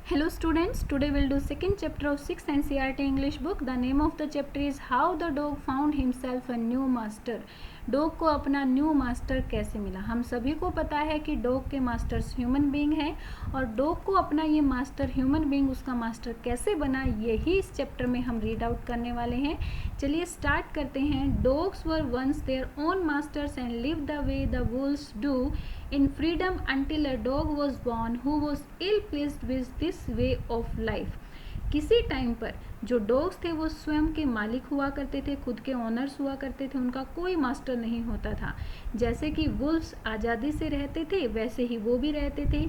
Hello students, today we'll do second chapter of 6th NCERT English book. The name of the chapter is How the Dog Found Himself a New Master. Dog को अपना new master कैसे मिला। हम सभी को पता है कि डॉग के मास्टर्स ह्यूमन बीइंग है और डॉग को अपना ये मास्टर ह्यूमन बीइंग उसका मास्टर कैसे बना, यही इस चैप्टर में हम रीड आउट करने वाले हैं। चलिए स्टार्ट करते हैं। Dogs were once their own masters and live the way the wolves do in freedom until a dog was born who was ill pleased with this way of life. किसी time पर जो dogs थे वो स्वयं के मालिक हुआ करते थे, खुद के ओनर्स हुआ करते थे, उनका कोई मास्टर नहीं होता था। जैसे कि वुल्व्स आज़ादी से रहते थे वैसे ही वो भी रहते थे,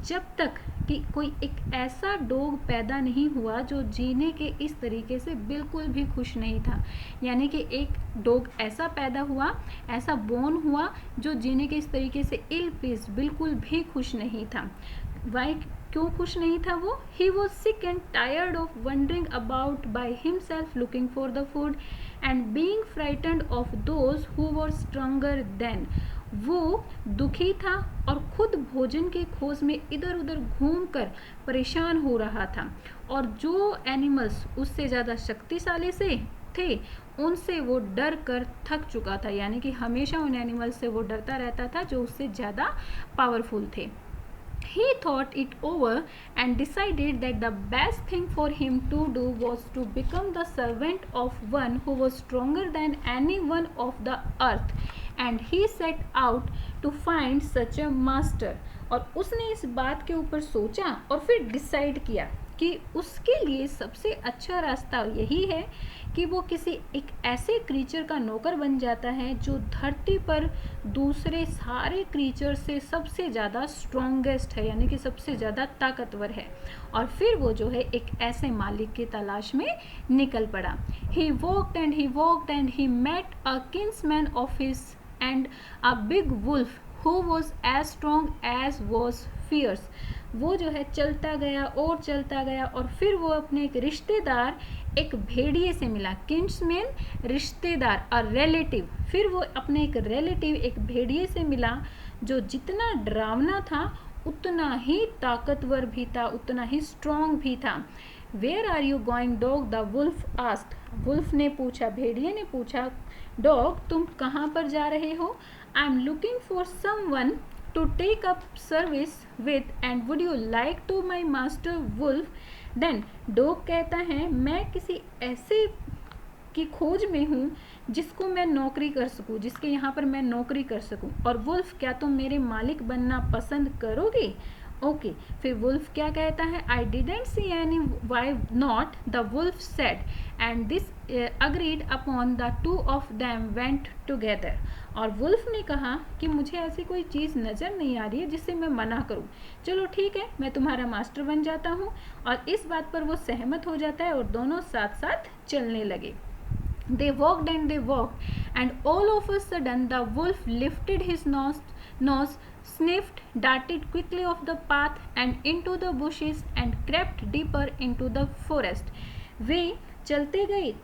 जब तक कि कोई एक ऐसा डॉग पैदा नहीं हुआ जो जीने के इस तरीके से बिल्कुल भी खुश नहीं था। यानी कि एक डॉग ऐसा पैदा हुआ, ऐसा बोर्न हुआ जो जीने के इस तरीके से इल प्लीज्ड, बिल्कुल भी खुश नहीं था। वाई, क्यों खुश नहीं था वो? He was sick and tired of wondering about by himself looking for the food and being frightened of those who were stronger than. वो दुखी था और खुद भोजन की खोज में इधर उधर घूमकर परेशान हो रहा था, और जो एनिमल्स उससे ज़्यादा शक्तिशाली से थे उनसे वो डर कर थक चुका था। यानी कि हमेशा उन एनिमल्स से वो डरता रहता था जो उससे ज़्यादा पावरफुल थे। He thought it over and decided that the best thing for him to do was to become the servant of one who was stronger than any one of the earth, and he set out to find such a master. और उसने इस बात के ऊपर सोचा और फिर decide किया कि उसके लिए सबसे अच्छा रास्ता यही है कि वो किसी एक ऐसे क्रीचर का नौकर बन जाता है जो धरती पर दूसरे सारे क्रीचर से सबसे ज़्यादा स्ट्रॉन्गेस्ट है, यानी कि सबसे ज़्यादा ताकतवर है। और फिर वो जो है एक ऐसे मालिक की तलाश में निकल पड़ा। He walked and he met a kinsman of his and a big wolf who was as strong as was fierce. वो जो है चलता गया और फिर वो अपने एक रिश्तेदार, एक भेड़िए से मिला। किंग्समैन रिश्तेदार और रिलेटिव, फिर वो अपने एक रिलेटिव एक भेड़िए से मिला जो जितना डरावना था उतना ही ताकतवर भी था, उतना ही स्ट्रॉन्ग भी था। Where are you going dog, the wolf asked. Wolf ने पूछा, भेड़िए ने पूछा, डॉग तुम कहाँ पर जा रहे हो? I am looking for someone to take up service with and would you like to my master wolf? Then dog कहता है मैं किसी ऐसे की खोज में हूँ जिसको मैं नौकरी कर सकूँ, जिसके यहाँ पर मैं नौकरी कर सकूँ। और वुल्फ, क्या तुम मेरे मालिक बनना पसंद करोगे? ओके, फिर वुल्फ क्या कहता है? I didn't see any why not, the wolf said, and this agreed upon the two of them went together. और वुल्फ ने कहा कि मुझे ऐसी कोई चीज़ नज़र नहीं आ रही है जिससे मैं मना करूं। चलो ठीक है, मैं तुम्हारा मास्टर बन जाता हूं। और इस बात पर वो सहमत हो जाता है और दोनों साथ साथ चलने लगे। They walked, and all of a sudden the wolf lifted his nose, sniffed, darted quickly off the path and into the bushes and crept deeper into the forest. वे चलते गए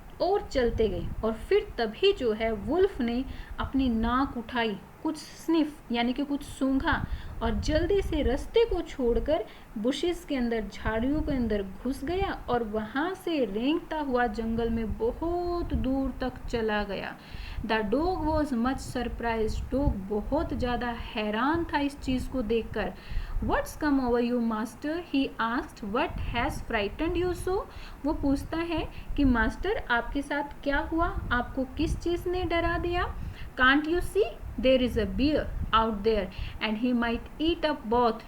और फिर तभी जो है वुल्फ ने अपनी नाक उठाई, कुछ स्निफ यानी कि कुछ सूंघा, और जल्दी से रास्ते को छोड़कर बुशेस के अंदर, झाड़ियों के अंदर घुस गया और वहाँ से रेंगता हुआ जंगल में बहुत दूर तक चला गया। The dog was much surprise. Dog बहुत ज़्यादा हैरान था इस चीज़ को देखकर। What's come over you, master? He asked. What has frightened you so? वो पूछता है कि मास्टर आपके साथ क्या हुआ, आपको किस चीज़ ने डरा दिया? Can't you see? There is a bear out there and he might eat up both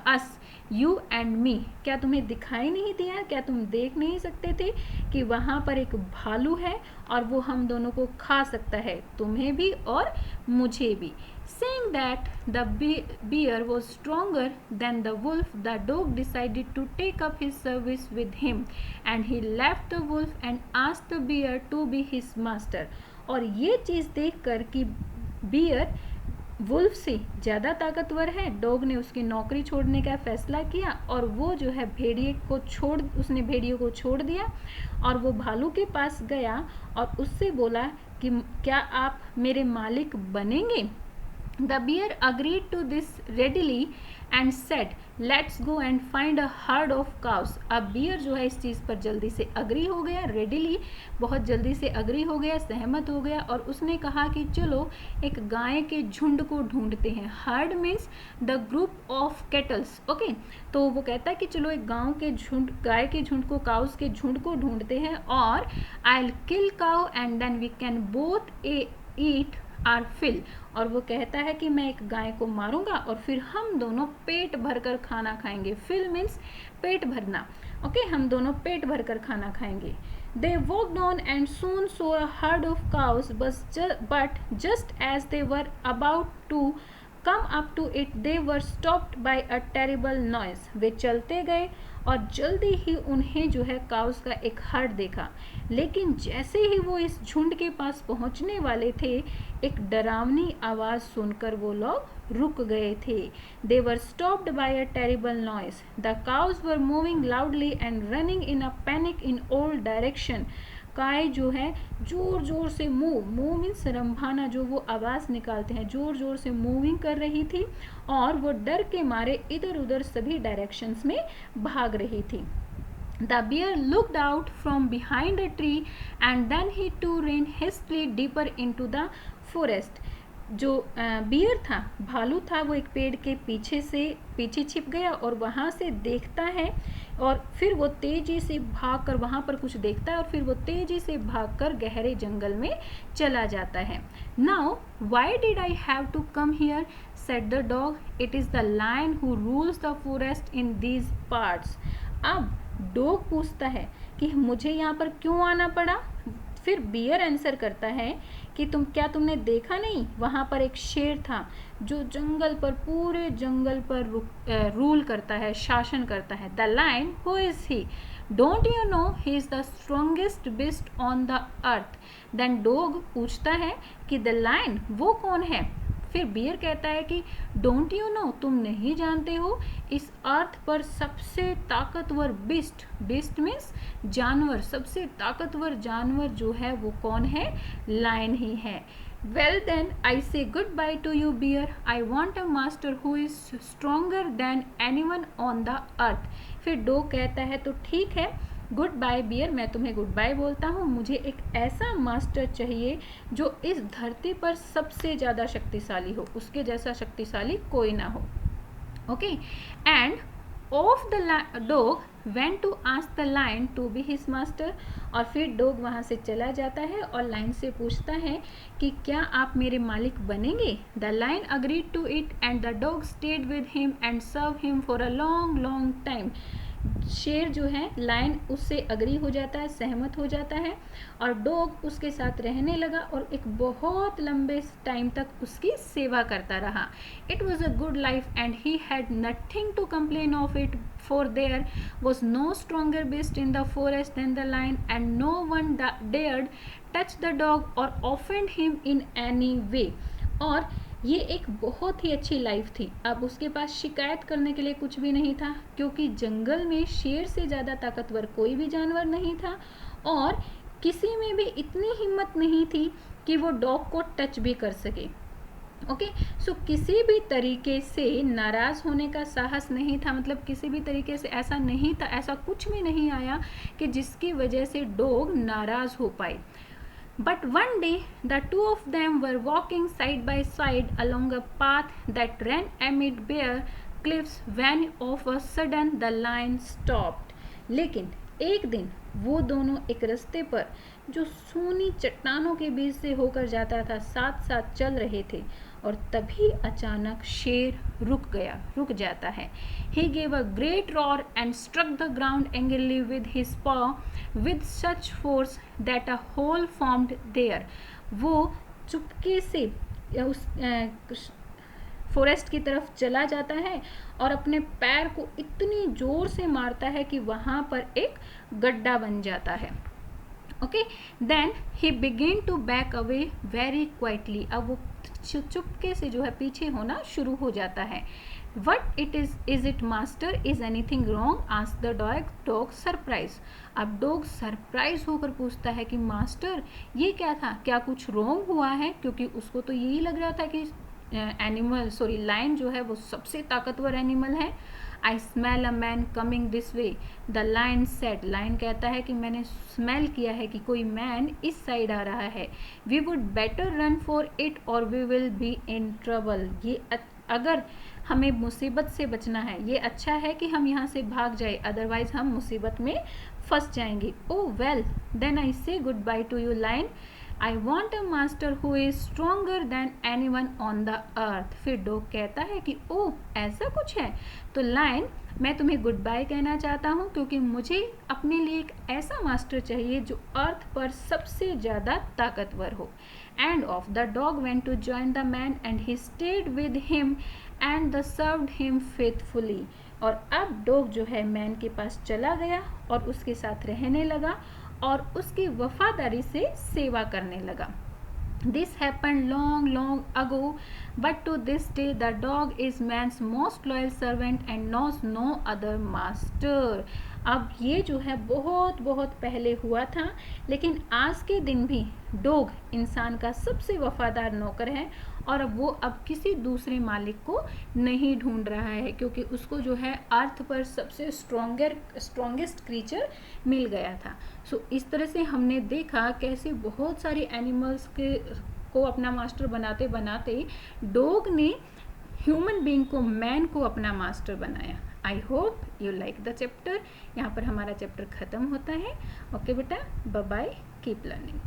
us, you and me. क्या तुम्हें दिखाई नहीं दिया? क्या तुम देख नहीं सकते थे कि वहाँ पर एक भालू है और वो हम दोनों को खा सकता है, तुम्हें भी और मुझे भी। Saying that the bear was stronger than the wolf, the dog decided to take up his service with him, and he left the wolf and asked the bear to be his master. और ये चीज़ देखकर कि beer wolf से ज़्यादा ताकतवर है, dog ने उसकी नौकरी छोड़ने का फैसला किया और वो जो है उसने भेड़िए को छोड़ दिया और वो भालू के पास गया और उससे बोला कि क्या आप मेरे मालिक बनेंगे? The bear agreed to this readily and said, "Let's go and find a herd of cows." अब बियर जो है इस चीज़ पर जल्दी से अग्री हो गया, रेडिली बहुत जल्दी से अग्री हो गया, सहमत हो गया, और उसने कहा कि चलो एक गाय के झुंड को ढूंढते हैं। Heard means the group of kettles, okay. तो वो कहता है कि चलो एक गाँव के झुंड, गाय के झुंड को, काउस के झुंड को ढूंढते हैं, और I will kill cow and then we can both eat our fill. और वो कहता है कि मैं एक गाय को मारूंगा और फिर हम दोनों पेट भरकर खाना खाएंगे। फिल मीन्स पेट भरना, ओके, हम दोनों पेट भरकर खाना खाएंगे। They walked on and soon saw a herd of cows, but just as they were about to come up to it, they were stopped by a terrible noise. वे चलते गए और जल्दी ही उन्हें जो है काउस का एक हर्ड देखा, लेकिन जैसे ही वो इस झुंड के पास पहुंचने वाले थे, एक डरावनी आवाज़ सुनकर वो लोग रुक गए थे। They were stopped by a terrible noise. The cows were moving loudly and running in a panic in all direction. गाय जो है जोर जोर से मूव मीन्स रंभाना, जो वो आवाज़ निकालते हैं, जोर जोर से मूविंग कर रही थी, और वो डर के मारे इधर उधर सभी डायरेक्शंस में भाग रही थी। The bear looked out from behind a tree and then he too ran hastily deeper into the forest. जो बियर था, भालू था, वो एक पेड़ के पीछे छिप गया और वहाँ से देखता है, और फिर वो तेजी से भागकर वहाँ पर कुछ देखता है, और फिर वो तेजी से भागकर गहरे जंगल में चला जाता है। Now why did I have to come here, said the dog, it is the lion who rules the forest in these parts. अब डॉग पूछता है कि मुझे यहाँ पर क्यों आना पड़ा। फिर बियर आंसर करता है कि तुमने देखा नहीं, वहाँ पर एक शेर था जो पूरे जंगल पर रूल करता है, शासन करता है। The lion, who is he, don't you know he is the strongest beast on the earth. देन डॉग पूछता है कि द लायन वो कौन है। फिर बियर कहता है कि डोंट यू नो, तुम नहीं जानते हो, इस अर्थ पर सबसे ताकतवर बिस्ट मीन्स जानवर, सबसे ताकतवर जानवर जो है वो कौन है, लायन ही है। Well then I say goodbye to you bear, I want a master who is stronger than anyone on the earth. फिर डॉग कहता है तो ठीक है, गुड बाय बियर, मैं तुम्हें गुड बाय बोलता हूँ, मुझे एक ऐसा मास्टर चाहिए जो इस धरती पर सबसे ज़्यादा शक्तिशाली हो, उसके जैसा शक्तिशाली कोई ना हो, okay. And off the dog went to ask the lion to be his master. और फिर डॉग वहाँ से चला जाता है और लायन से पूछता है कि क्या आप मेरे मालिक बनेंगे। The lion agreed to it and the dog stayed with him and serve him for a long long time. शेर जो है, लायन उससे अग्री हो जाता है, सहमत हो जाता है, और डॉग उसके साथ रहने लगा और एक बहुत लंबे टाइम तक उसकी सेवा करता रहा। It was a good life and he had nothing to complain of it, for there was no stronger beast in the forest than the lion, and no one dared touch the dog or offend him in any way. और ये एक बहुत ही अच्छी life थी। अब उसके पास शिकायत करने के लिए कुछ भी नहीं था, क्योंकि जंगल में शेर से ज़्यादा ताकतवर कोई भी जानवर नहीं था, और किसी में भी इतनी हिम्मत नहीं थी कि वो डॉग को टच भी कर सके, ओके। सो किसी भी तरीके से नाराज़ होने का साहस नहीं था, मतलब किसी भी तरीके से ऐसा नहीं था, ऐसा कुछ भी नहीं आया कि जिसकी वजह से डॉग नाराज़ हो पाए। But one day the two of them were walking side by side along a path that ran amid bare cliffs when of a sudden the lion stopped. लेकिन एक दिन वो दोनों एक रास्ते पर जो सूनी चट्टानों के बीच से होकर जाता था साथ साथ चल रहे थे, और तभी अचानक शेर रुक जाता है। He gave a great roar and struck the ground angrily with his paw with such force that a hole formed there. वो चुपके से उस फॉरेस्ट की तरफ चला जाता है और अपने पैर को इतनी जोर से मारता है कि वहाँ पर एक गड्ढा बन जाता है, okay. Then he begin to back away very quietly. अब वो चुपके से जो है पीछे होना शुरू हो जाता है। What is it master, is anything wrong, ask the dog surprise. अब डॉग सरप्राइज होकर पूछता है कि मास्टर ये क्या था, क्या कुछ रॉन्ग हुआ है, क्योंकि उसको तो यही लग रहा था कि एनिमल सॉरी लायन जो है वो सबसे ताकतवर एनिमल है। I smell a man coming this way, the lion said, lion कहता है कि मैंने स्मेल किया है कि कोई मैन इस साइड आ रहा है। We would better run for it or we will be in trouble, ये अगर हमें मुसीबत से बचना है, ये अच्छा है कि हम यहाँ से भाग जाए, अदरवाइज हम मुसीबत में फंस जाएंगे। ओ well then I say goodbye to you lion, I want a master who is stronger than anyone on the earth. फिर डॉग कहता है कि ओह ऐसा कुछ है, तो लायन मैं तुम्हें गुड बाय कहना चाहता हूँ क्योंकि मुझे अपने लिए एक ऐसा मास्टर चाहिए जो अर्थ पर सबसे ज़्यादा ताकतवर हो। And off the dog went to join the man and he stayed with him and the served him faithfully. और अब डॉग जो है मैन के पास चला गया और उसके साथ रहने लगा और उसकी वफादारी से सेवा करने लगा। This happened long, long ago, but to this day the dog is man's most loyal servant and knows no other master. अब ये जो है बहुत बहुत पहले हुआ था, लेकिन आज के दिन भी डॉग इंसान का सबसे वफादार नौकर है और अब किसी दूसरे मालिक को नहीं ढूंढ रहा है क्योंकि उसको जो है अर्थ पर सबसे स्ट्रॉन्गेस्ट क्रीचर मिल गया था। सो इस तरह से हमने देखा कैसे बहुत सारे एनिमल्स को अपना मास्टर बनाते बनाते डॉग ने ह्यूमन बीइंग को, मैन को अपना मास्टर बनाया। I hope you like the chapter. यहाँ पर हमारा चैप्टर ख़त्म होता है। ओके बेटा, बाय बाय, कीप लर्निंग।